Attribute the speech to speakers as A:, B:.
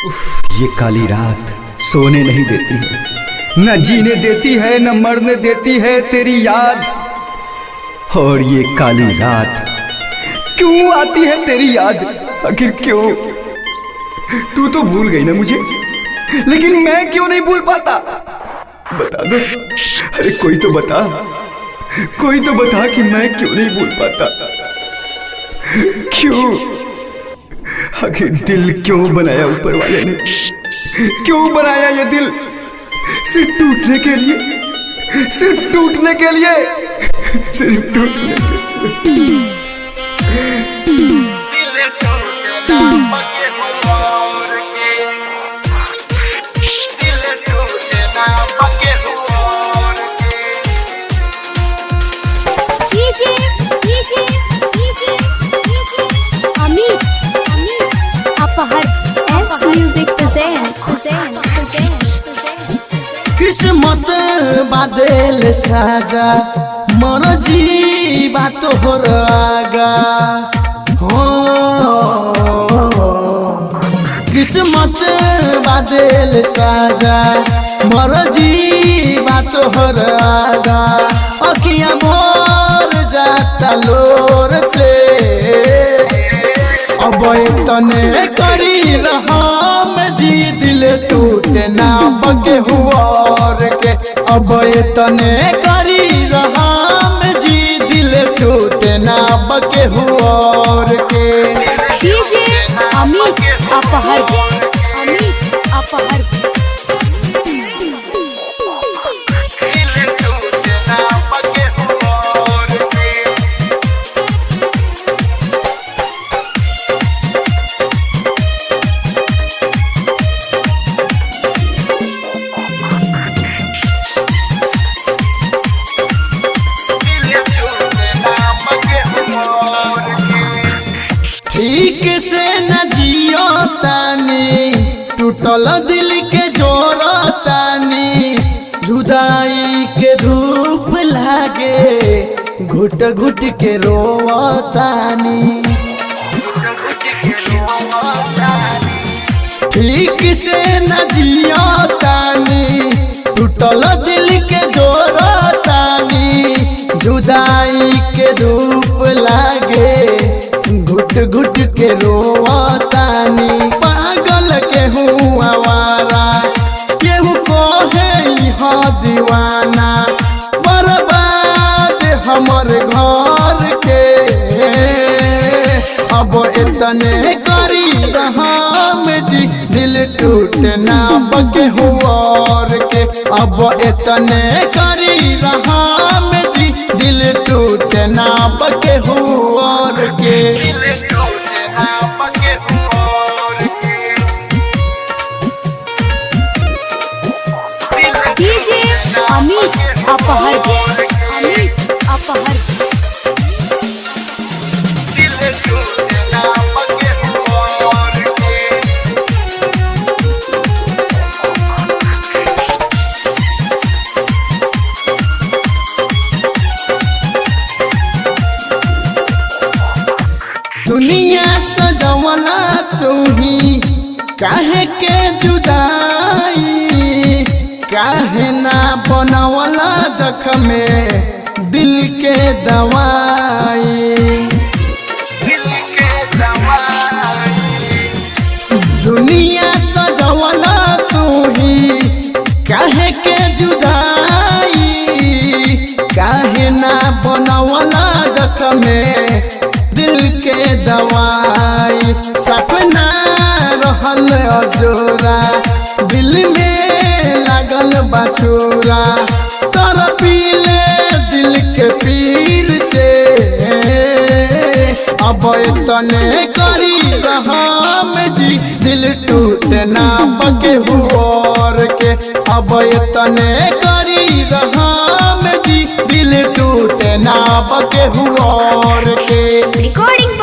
A: ये काली रात सोने नहीं देती है, न जीने देती है न मरने देती है तेरी याद। और ये काली रात क्यों आती है तेरी याद, आखिर क्यों? तू तो भूल गई ना मुझे, लेकिन मैं क्यों नहीं भूल पाता? बता दो, अरे कोई तो बता, कोई तो बता कि मैं क्यों नहीं भूल पाता। क्यों? आखिर दिल क्यों बनाया ऊपर वाले ने? क्यों बनाया ये दिल? सिर्फ टूटने के लिए, सिर्फ टूटने के लिए, सिर्फ टूटने के लिए।
B: किस्मत बादल साजा मर जीवा तोहर आगा हो। किस्मत बादल साजा मर जीवा तोहर आगा। अखियां भर जाता लोर से, अब तने करी रहम जी दिल टूटे ना बगे हुआ के। अब तने करी रहम जी दिल टूटे ना बगे हुआ के।
C: डीजे अमित अपहर, अमित अपहर।
B: ठीक से न जियो तानी, टूटल दिल के जोरो तानी। जुदाई के धूप लागे, घुट घुट के रोतानी। ठीक से न जियो तानी, टूटल दिल के जोरो तानी। जुदाई के धूप लागे, घुट घुट के रोतानी। पागल के हूँ आवारा, केहू कहे यहाँ दीवाना। बर्बाद हमर घर के, अब इतने करी रहम जी दिल टूटे ना बगे हुआ के। अब इतने करी रहम जी दिल टूटे ना बगे हुआ के।
C: डीजे अमित अपहर, अमित अपहर।
B: दुनिया सजवला तू ही, काहे के जुदाई? काहे ना बनवला जख्मे दिल के दवाई? दुनिया सजवला तू ही, काहे के जुदाई? काहे ना बनवला जख्मे दिल के दवाई? सपना रहल अजोरा, दिल में लागल बछोरा। तर पीले दिल के पीर से, अब तने करी रहम जी दिल टूटे ना बगे हुआ के। अब तने करी रहम जी दिल टूटे ना बगे हुआ के।
C: रिकॉर्डिंग